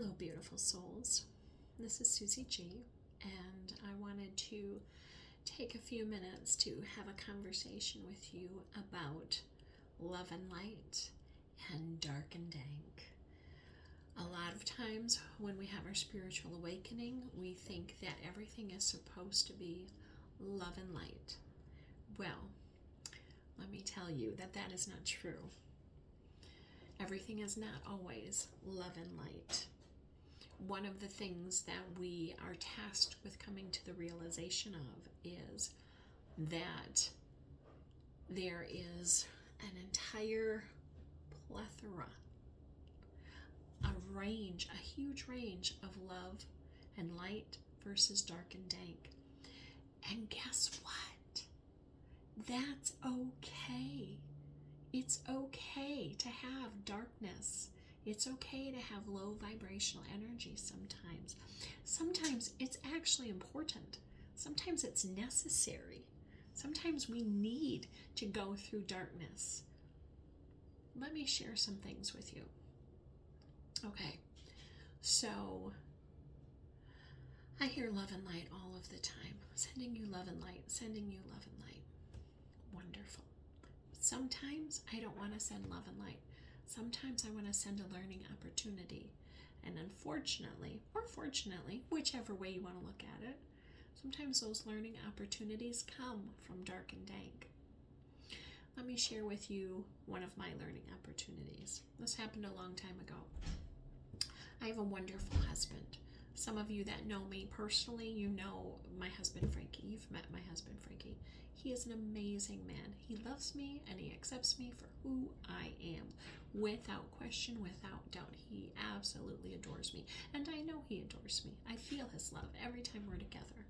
Hello, beautiful souls. This is Susie G, and I wanted to take a few minutes to have a conversation with you about love and light and dark and dank. A lot of times when we have our spiritual awakening, we think that everything is supposed to be love and light. Well, let me tell you that that is not true. Everything is not always love and light. One of the things that we are tasked with coming to the realization of is that there is an entire plethora, a huge range of love and light versus dark and dank. And guess what? That's okay. It's okay to have darkness. It's okay to have low vibrational energy sometimes. Sometimes it's actually important. Sometimes it's necessary. Sometimes we need to go through darkness. Let me share some things with you. Okay, so I hear love and light all of the time. Sending you love and light, sending you love and light. Wonderful. Sometimes I don't want to send love and light. Sometimes I want to send a learning opportunity. And unfortunately, or fortunately, whichever way you want to look at it, sometimes those learning opportunities come from dark and dank. Let me share with you one of my learning opportunities. This happened a long time ago. I have a wonderful husband. Some of you that know me personally, you know my husband Frankie. You've met my husband Frankie. He is an amazing man. He loves me and he accepts me for who I am. Without question, without doubt, he absolutely adores me. And I know he adores me. I feel his love every time we're together.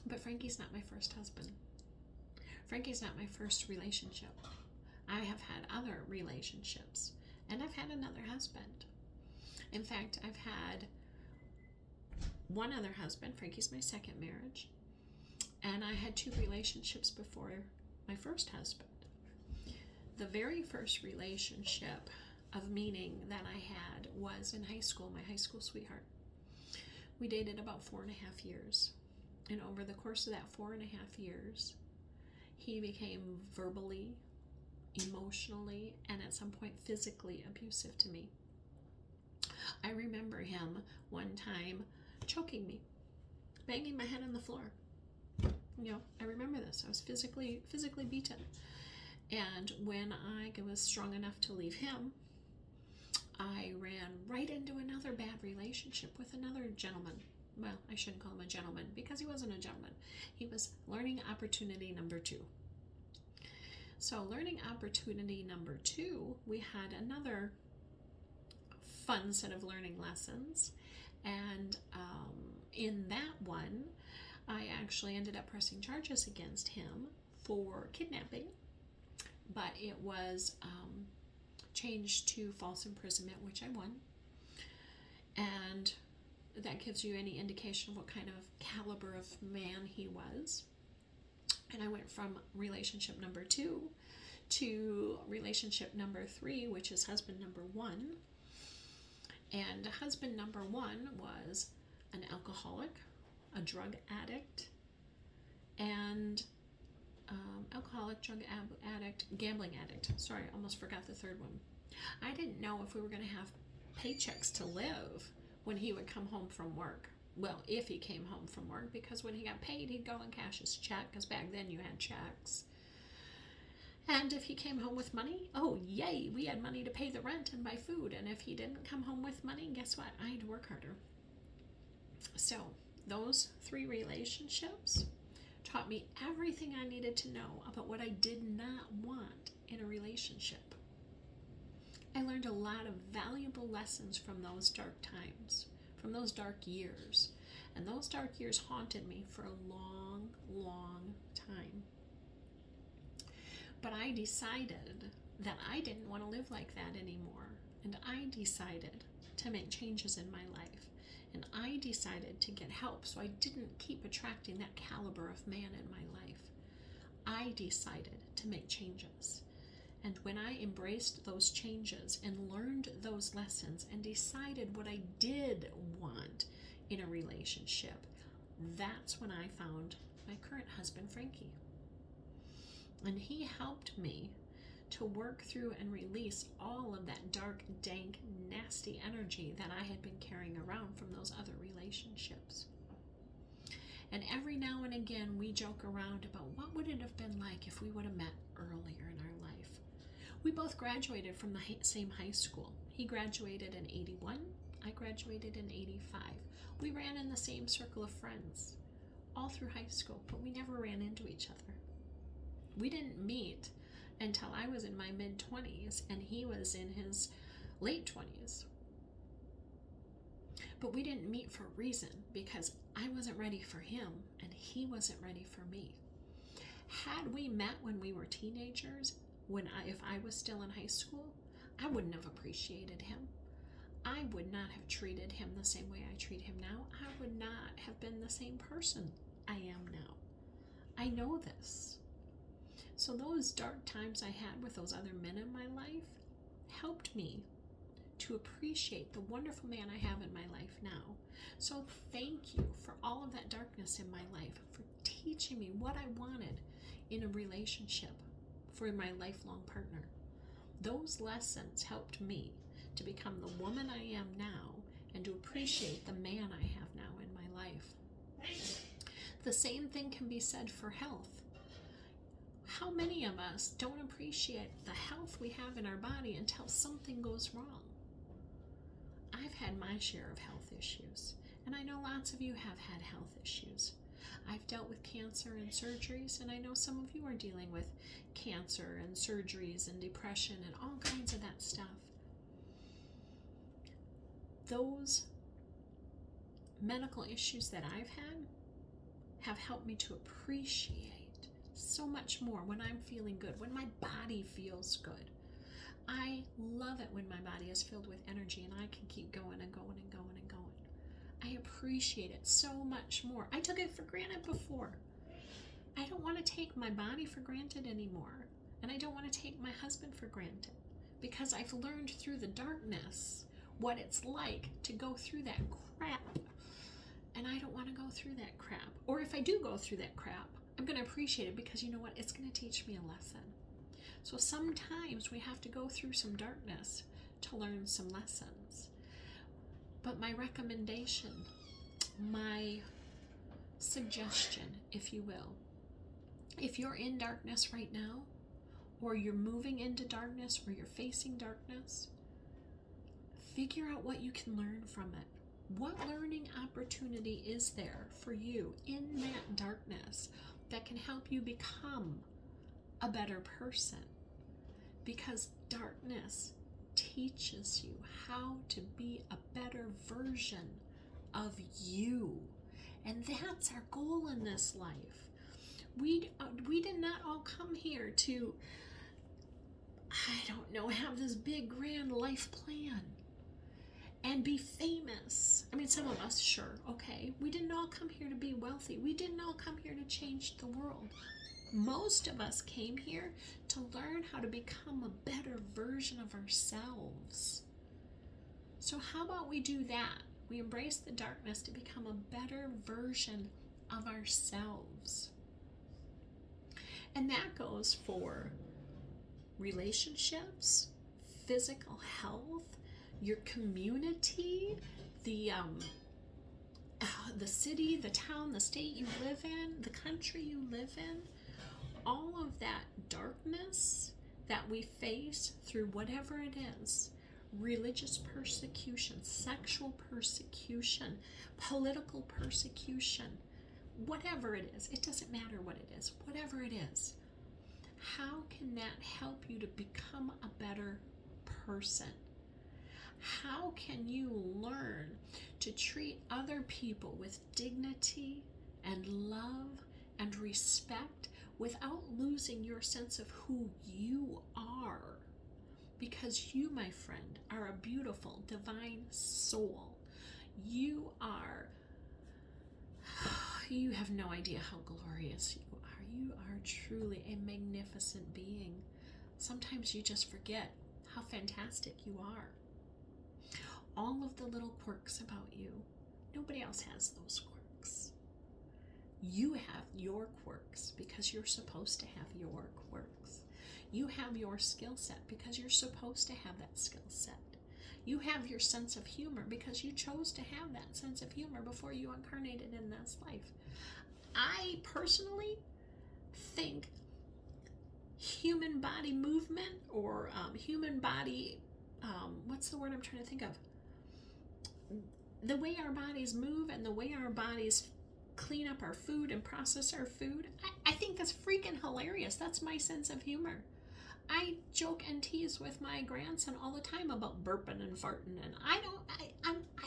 But Frankie's not my first husband. Frankie's not my first relationship. I have had other relationships. And I've had another husband. In fact, I've had one other husband. Frankie's my second marriage. And I had two relationships before my first husband. The very first relationship of meaning that I had was in high school, my high school sweetheart. We dated about 4.5 years. And over the course of that 4.5 years, he became verbally, emotionally, and at some point physically abusive to me. I remember him one time choking me, banging my head on the floor. I remember this. I was physically beaten. And when I was strong enough to leave him, I ran right into another bad relationship with another gentleman. Well, I shouldn't call him a gentleman because he wasn't a gentleman. He was learning opportunity number 2. So learning opportunity number 2, we had another fun set of learning lessons. And in that one, I actually ended up pressing charges against him for kidnapping, but it was changed to false imprisonment, which I won. And that gives you any indication of what kind of caliber of man he was. And I went from relationship number 2 to relationship number 3, which is husband number 1. And husband number 1 was an alcoholic, a drug addict, and gambling addict. Sorry, I almost forgot the third one. I didn't know if we were going to have paychecks to live when he would come home from work. Well, if he came home from work, because when he got paid, he'd go and cash his check, because back then you had checks. And if he came home with money, oh yay, we had money to pay the rent and buy food. And if he didn't come home with money, guess what? I had to work harder. So those 3 relationships taught me everything I needed to know about what I did not want in a relationship. I learned a lot of valuable lessons from those dark times, from those dark years. And those dark years haunted me for a long, long time. But I decided that I didn't want to live like that anymore. And I decided to make changes in my life. And I decided to get help so I didn't keep attracting that caliber of man in my life. I decided to make changes. And when I embraced those changes and learned those lessons and decided what I did want in a relationship, that's when I found my current husband, Frankie. And he helped me to work through and release all of that dark, dank, nasty energy that I had been carrying around from those other relationships. And every now and again, we joke around about what would it have been like if we would have met earlier in our life. We both graduated from the same high school. He graduated in 81. I graduated in 85. We ran in the same circle of friends all through high school, but we never ran into each other. We didn't meet until I was in my mid-20s and he was in his late 20s. But we didn't meet for a reason, because I wasn't ready for him and he wasn't ready for me. Had we met when we were teenagers, if I was still in high school, I wouldn't have appreciated him. I would not have treated him the same way I treat him now. I would not have been the same person I am now. I know this. So those dark times I had with those other men in my life helped me to appreciate the wonderful man I have in my life now. So thank you for all of that darkness in my life, for teaching me what I wanted in a relationship for my lifelong partner. Those lessons helped me to become the woman I am now and to appreciate the man I have now in my life. The same thing can be said for health. How many of us don't appreciate the health we have in our body until something goes wrong? I've had my share of health issues, and I know lots of you have had health issues. I've dealt with cancer and surgeries, and I know some of you are dealing with cancer and surgeries and depression and all kinds of that stuff. Those medical issues that I've had have helped me to appreciate so much more when I'm feeling good, when my body feels good. I love it when my body is filled with energy and I can keep going and going and going and going. I appreciate it so much more. I took it for granted before. I don't want to take my body for granted anymore. And I don't want to take my husband for granted, because I've learned through the darkness what it's like to go through that crap. And I don't want to go through that crap. Or if I do go through that crap, I'm going to appreciate it, because you know what? It's going to teach me a lesson. So sometimes we have to go through some darkness to learn some lessons. But my recommendation, my suggestion, if you will, if you're in darkness right now, or you're moving into darkness, or you're facing darkness, figure out what you can learn from it. What learning opportunity is there for you in that darkness that can help you become a better person? Because darkness teaches you how to be a better version of you. And that's our goal in this life. We did not all come here to, have this big grand life plan and be famous. I mean, some of us, sure, okay. We didn't all come here to be wealthy. We didn't all come here to change the world. Most of us came here to learn how to become a better version of ourselves. So how about we do that? We embrace the darkness to become a better version of ourselves. And that goes for relationships, physical health, your community, the city, the town, the state you live in, the country you live in. All of that darkness that we face through whatever it is, religious persecution, sexual persecution, political persecution, whatever it is, it doesn't matter what it is, whatever it is, how can that help you to become a better person? How can you learn to treat other people with dignity and love and respect without losing your sense of who you are? Because you, my friend, are a beautiful, divine soul. You have no idea how glorious you are. You are truly a magnificent being. Sometimes you just forget how fantastic you are. All of the little quirks about you, nobody else has those quirks. You have your quirks because you're supposed to have your quirks. You have your skill set because you're supposed to have that skill set. You have your sense of humor because you chose to have that sense of humor before you incarnated in this life. I personally think human body movement or human body, what's the word I'm trying to think of? The way our bodies move and the way our bodies clean up our food and process our food, I think that's freaking hilarious. That's my sense of humor. I joke and tease with my grandson all the time about burping and farting, and I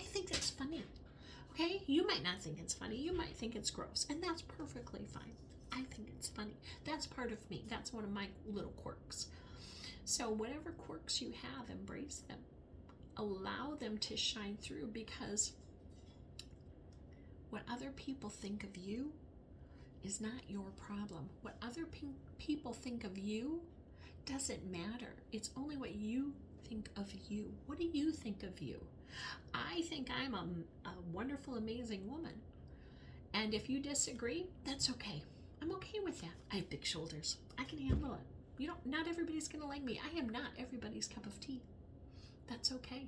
think that's funny. Okay? You might not think it's funny. You might think it's gross, and that's perfectly fine. I think it's funny. That's part of me. That's one of my little quirks. So whatever quirks you have, embrace them. Allow them to shine through, because what other people think of you is not your problem. What other people think of you doesn't matter. It's only what you think of you. What do you think of you? I think I'm a wonderful, amazing woman. And if you disagree, that's okay. I'm okay with that. I have big shoulders. I can handle it. Not everybody's going to like me. I am not everybody's cup of tea. That's okay.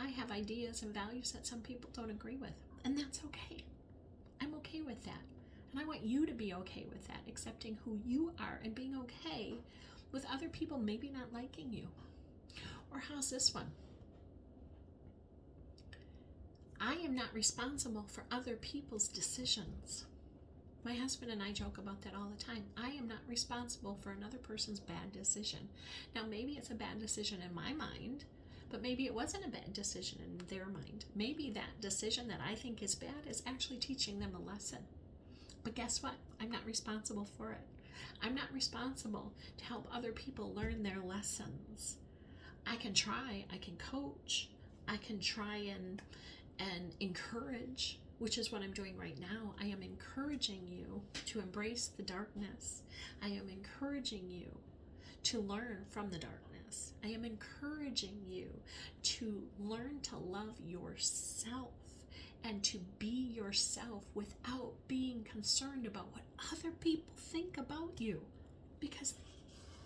I have ideas and values that some people don't agree with, and that's okay. I'm okay with that. And I want you to be okay with that, accepting who you are and being okay with other people maybe not liking you. Or how's this one? I am not responsible for other people's decisions. My husband and I joke about that all the time. I am not responsible for another person's bad decision. Now, maybe it's a bad decision in my mind, but maybe it wasn't a bad decision in their mind. Maybe that decision that I think is bad is actually teaching them a lesson. But guess what? I'm not responsible for it. I'm not responsible to help other people learn their lessons. I can try, I can coach, I can try and encourage, which is what I'm doing right now. I am encouraging you to embrace the darkness. I am encouraging you to learn from the darkness. I am encouraging you to learn to love yourself and to be yourself without being concerned about what other people think about you, because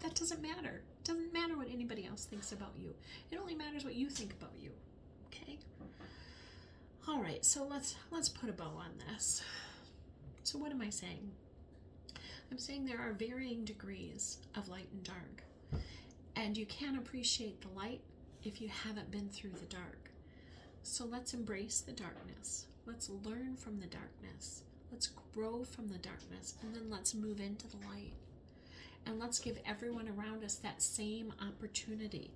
that doesn't matter. It doesn't matter what anybody else thinks about you. It only matters what you think about you. Okay? All right, so let's put a bow on this. So what am I saying? I'm saying there are varying degrees of light and dark, and you can't appreciate the light if you haven't been through the dark. So let's embrace the darkness. Let's learn from the darkness. Let's grow from the darkness, and then let's move into the light. And let's give everyone around us that same opportunity.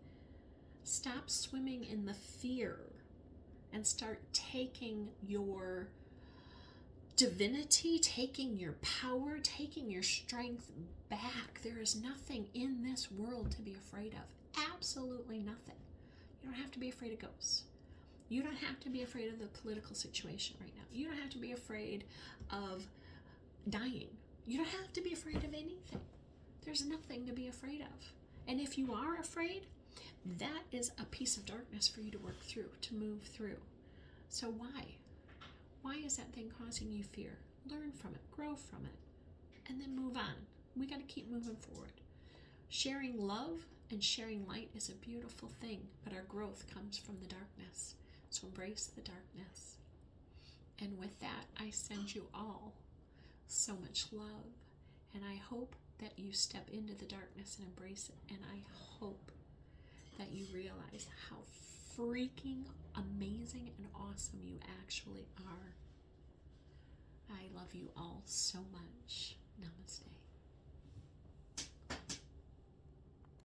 Stop swimming in the fear and start taking your divinity, taking your power, taking your strength back. There is nothing in this world to be afraid of. Absolutely nothing. You don't have to be afraid of ghosts. You don't have to be afraid of the political situation right now. You don't have to be afraid of dying. You don't have to be afraid of anything. There's nothing to be afraid of. And if you are afraid, that is a piece of darkness for you to work through, to move through. So why? Why is that thing causing you fear? Learn from it, grow from it, and then move on. We got to keep moving forward. Sharing love and sharing light is a beautiful thing, but our growth comes from the darkness. So embrace the darkness. And with that, I send you all so much love, and I hope that you step into the darkness and embrace it, and I hope that you realize how freaking amazing and awesome you actually are. I love you all so much. Namaste.